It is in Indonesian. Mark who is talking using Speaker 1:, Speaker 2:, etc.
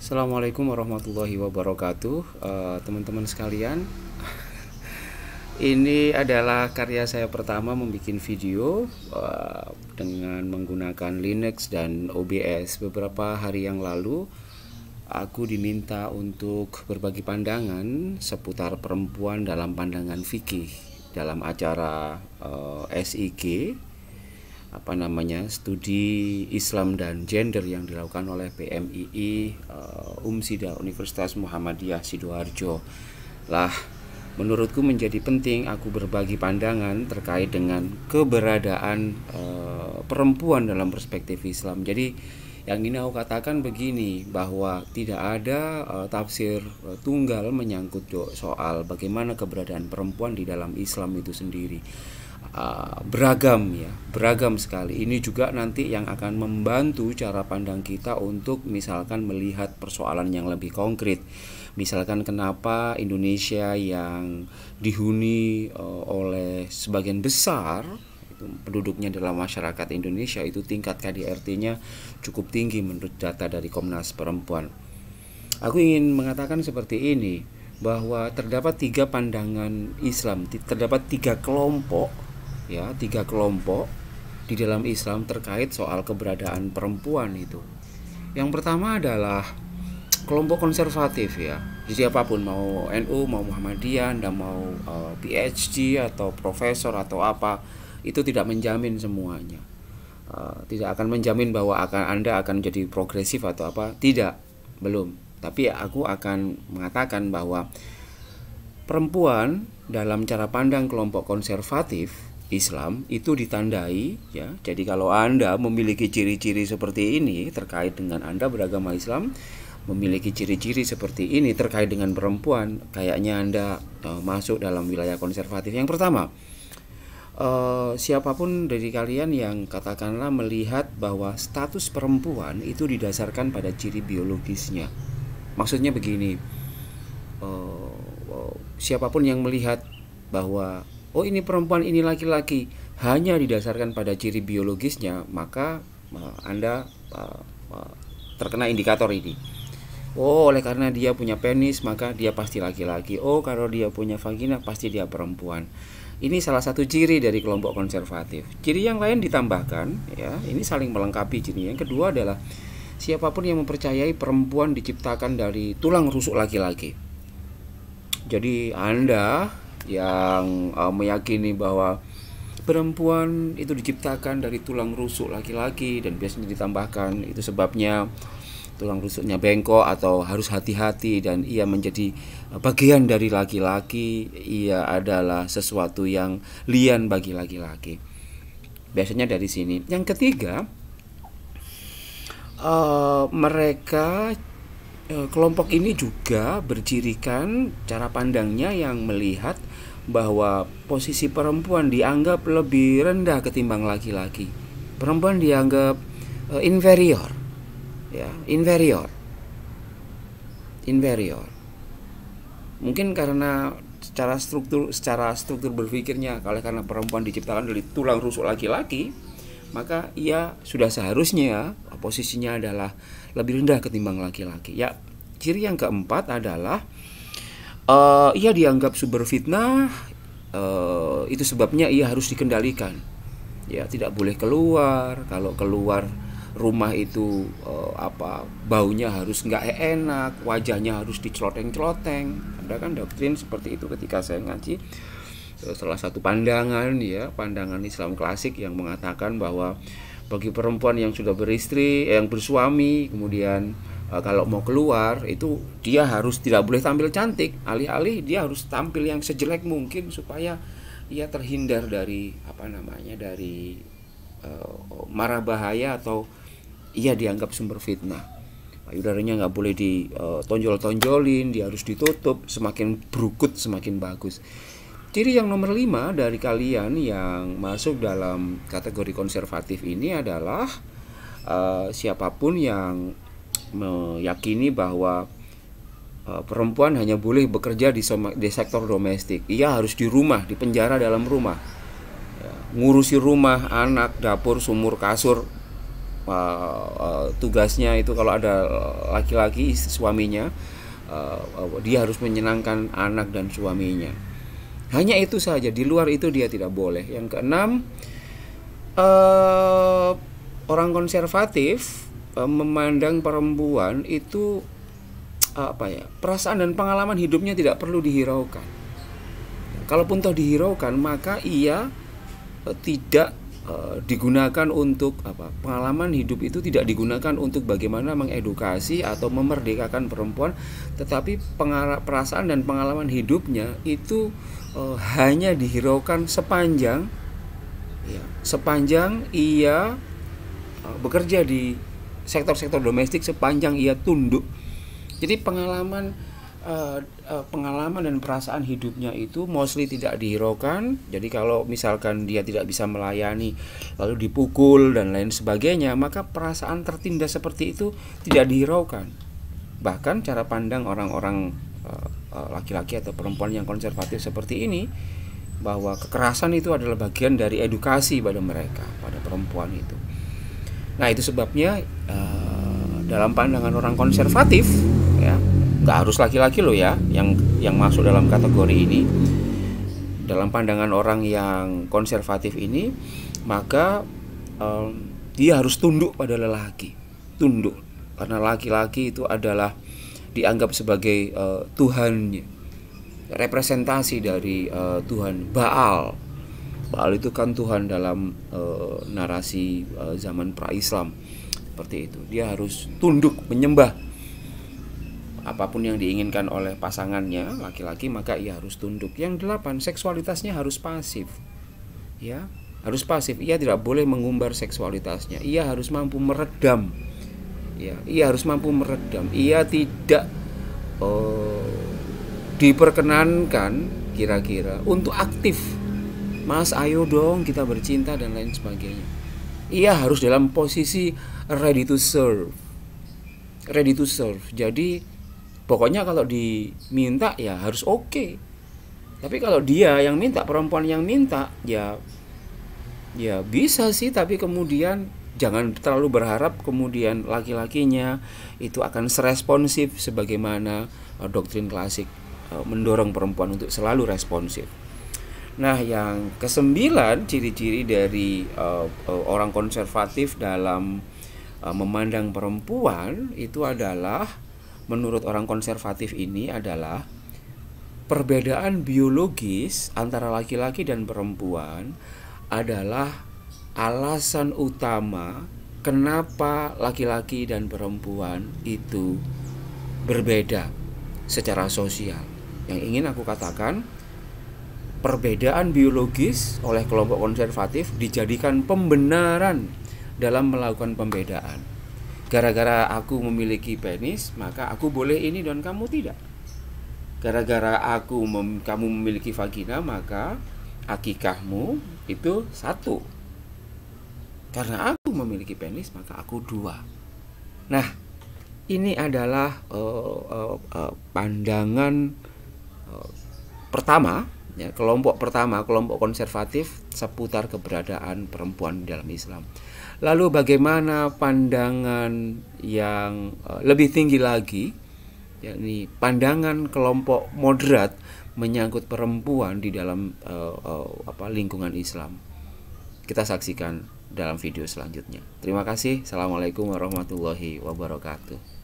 Speaker 1: Assalamualaikum warahmatullahi wabarakatuh, teman-teman sekalian. Ini adalah karya saya pertama membuat video dengan menggunakan Linux dan OBS. Beberapa hari yang lalu aku diminta untuk berbagi pandangan seputar perempuan dalam pandangan fikih dalam acara SIG, studi Islam dan Gender yang dilakukan oleh PMII Umsida Universitas Muhammadiyah Sidoarjo. Menurutku menjadi penting aku berbagi pandangan terkait dengan keberadaan perempuan dalam perspektif Islam. Jadi yang ini aku katakan begini, bahwa tidak ada tafsir tunggal menyangkut soal bagaimana keberadaan perempuan di dalam Islam itu sendiri. Beragam sekali. Ini juga nanti yang akan membantu cara pandang kita untuk misalkan melihat persoalan yang lebih konkret. Misalkan kenapa Indonesia yang dihuni oleh sebagian besar penduduknya dalam masyarakat Indonesia itu tingkat KDRT-nya cukup tinggi menurut data dari Komnas Perempuan. Aku ingin mengatakan seperti ini, bahwa terdapat tiga pandangan Islam, terdapat tiga kelompok di dalam Islam terkait soal keberadaan perempuan itu. Yang pertama adalah kelompok konservatif, ya. Siapapun, mau NU, mau Muhammadiyah, dan mau PhD atau profesor atau apa, itu tidak menjamin semuanya. Tidak akan menjamin bahwa Anda akan jadi progresif atau apa, tidak, belum. Tapi aku akan mengatakan bahwa perempuan dalam cara pandang kelompok konservatif Islam itu ditandai, ya. Jadi kalau Anda memiliki ciri-ciri seperti ini terkait dengan Anda beragama Islam, memiliki ciri-ciri seperti ini terkait dengan perempuan, kayaknya Anda masuk dalam wilayah konservatif. Yang pertama, siapapun dari kalian yang katakanlah melihat bahwa status perempuan itu didasarkan pada ciri biologisnya. Maksudnya begini, siapapun yang melihat bahwa ini perempuan, ini laki-laki, hanya didasarkan pada ciri biologisnya, maka Anda terkena indikator ini. Oleh karena dia punya penis, maka dia pasti laki-laki. Kalau dia punya vagina, pasti dia perempuan. Ini salah satu ciri dari kelompok konservatif. Ciri yang lain ditambahkan, ya, ini saling melengkapi ciri. Yang kedua adalah siapapun yang mempercayai perempuan diciptakan dari tulang rusuk laki-laki. Jadi Anda yang meyakini bahwa perempuan itu diciptakan dari tulang rusuk laki-laki dan biasanya ditambahkan itu sebabnya tulang rusuknya bengkok atau harus hati-hati dan ia menjadi bagian dari laki-laki, ia adalah sesuatu yang lian bagi laki-laki. Biasanya dari sini. Yang ketiga, kelompok ini juga bercirikan cara pandangnya yang melihat bahwa posisi perempuan dianggap lebih rendah ketimbang laki-laki. Perempuan dianggap inferior. Mungkin karena secara struktur berpikirnya, karena perempuan diciptakan dari tulang rusuk laki-laki, maka ia sudah seharusnya posisinya adalah lebih rendah ketimbang laki-laki. Ya, ciri yang keempat adalah ia dianggap sumber fitnah. Itu sebabnya ia harus dikendalikan. Ya, tidak boleh keluar. Kalau keluar rumah itu baunya harus nggak enak, wajahnya harus diceloteng-celoteng. Ada kan doktrin seperti itu ketika saya ngaji. Salah satu pandangan Islam klasik yang mengatakan bahwa bagi perempuan yang sudah beristri, yang bersuami, kemudian kalau mau keluar itu dia harus tidak boleh tampil cantik, alih-alih dia harus tampil yang sejelek mungkin supaya ia terhindar dari dari mara bahaya atau ia dianggap sumber fitnah. Payudaranya nggak boleh ditonjol-tonjolin, dia harus ditutup, semakin berukut semakin bagus. Ciri yang nomor 5 dari kalian yang masuk dalam kategori konservatif ini adalah siapapun yang meyakini bahwa perempuan hanya boleh bekerja di sektor domestik. Ia harus di rumah, di penjara dalam rumah, ngurusi rumah, anak, dapur, sumur, kasur, tugasnya itu kalau ada laki-laki suaminya, dia harus menyenangkan anak dan suaminya. Hanya itu saja, di luar itu dia tidak boleh. Yang keenam, orang konservatif memandang perempuan itu perasaan dan pengalaman hidupnya tidak perlu dihiraukan. Kalaupun toh dihiraukan, maka ia tidak digunakan untuk pengalaman hidup itu tidak digunakan untuk bagaimana mengedukasi atau memerdekakan perempuan, tetapi perasaan dan pengalaman hidupnya itu hanya dihiraukan sepanjang ia bekerja di sektor-sektor domestik, sepanjang ia tunduk. Jadi pengalaman dan perasaan hidupnya itu mostly tidak dihiraukan. Jadi kalau misalkan dia tidak bisa melayani lalu dipukul dan lain sebagainya, maka perasaan tertindas seperti itu tidak dihiraukan. Bahkan cara pandang orang-orang laki-laki atau perempuan yang konservatif seperti ini, bahwa kekerasan itu adalah bagian dari edukasi pada mereka, pada perempuan itu. Nah, itu sebabnya dalam pandangan orang konservatif, ya, nggak harus laki-laki loh ya yang masuk dalam kategori ini. Dalam pandangan orang yang konservatif ini, maka dia harus tunduk pada lelaki, tunduk, karena laki-laki itu adalah dianggap sebagai Tuhannya, representasi dari Tuhan. Baal itu kan Tuhan dalam narasi zaman pra-Islam, seperti itu. Dia harus tunduk menyembah apapun yang diinginkan oleh pasangannya laki-laki, maka ia harus tunduk. Yang 8, seksualitasnya harus pasif. Ya, harus pasif. Ia tidak boleh mengumbar seksualitasnya. Ia harus mampu meredam. Ya, ia harus mampu meredam. Ia tidak diperkenankan kira-kira untuk aktif. Mas, ayo dong kita bercinta dan lain sebagainya. Ia harus dalam posisi ready to serve. Ready to serve. Jadi pokoknya kalau diminta ya harus oke. Tapi kalau dia yang minta, perempuan yang minta, ya bisa sih, tapi kemudian jangan terlalu berharap kemudian laki-lakinya itu akan seresponsif sebagaimana doktrin klasik mendorong perempuan untuk selalu responsif. Nah, yang ke-9, ciri-ciri dari orang konservatif dalam memandang perempuan itu adalah, menurut orang konservatif ini adalah perbedaan biologis antara laki-laki dan perempuan adalah alasan utama kenapa laki-laki dan perempuan itu berbeda secara sosial. Yang ingin aku katakan, perbedaan biologis oleh kelompok konservatif dijadikan pembenaran dalam melakukan pembedaan. Gara-gara aku memiliki penis, maka aku boleh ini dan kamu tidak. Gara-gara kamu memiliki vagina, maka akikahmu itu 1. Karena aku memiliki penis, maka aku 2. Nah, ini adalah pandangan pertama, ya, kelompok pertama, kelompok konservatif seputar keberadaan perempuan dalam Islam. Lalu bagaimana pandangan yang lebih tinggi lagi, yakni pandangan kelompok moderat menyangkut perempuan di dalam lingkungan Islam? Kita saksikan dalam video selanjutnya. Terima kasih. Assalamualaikum warahmatullahi wabarakatuh.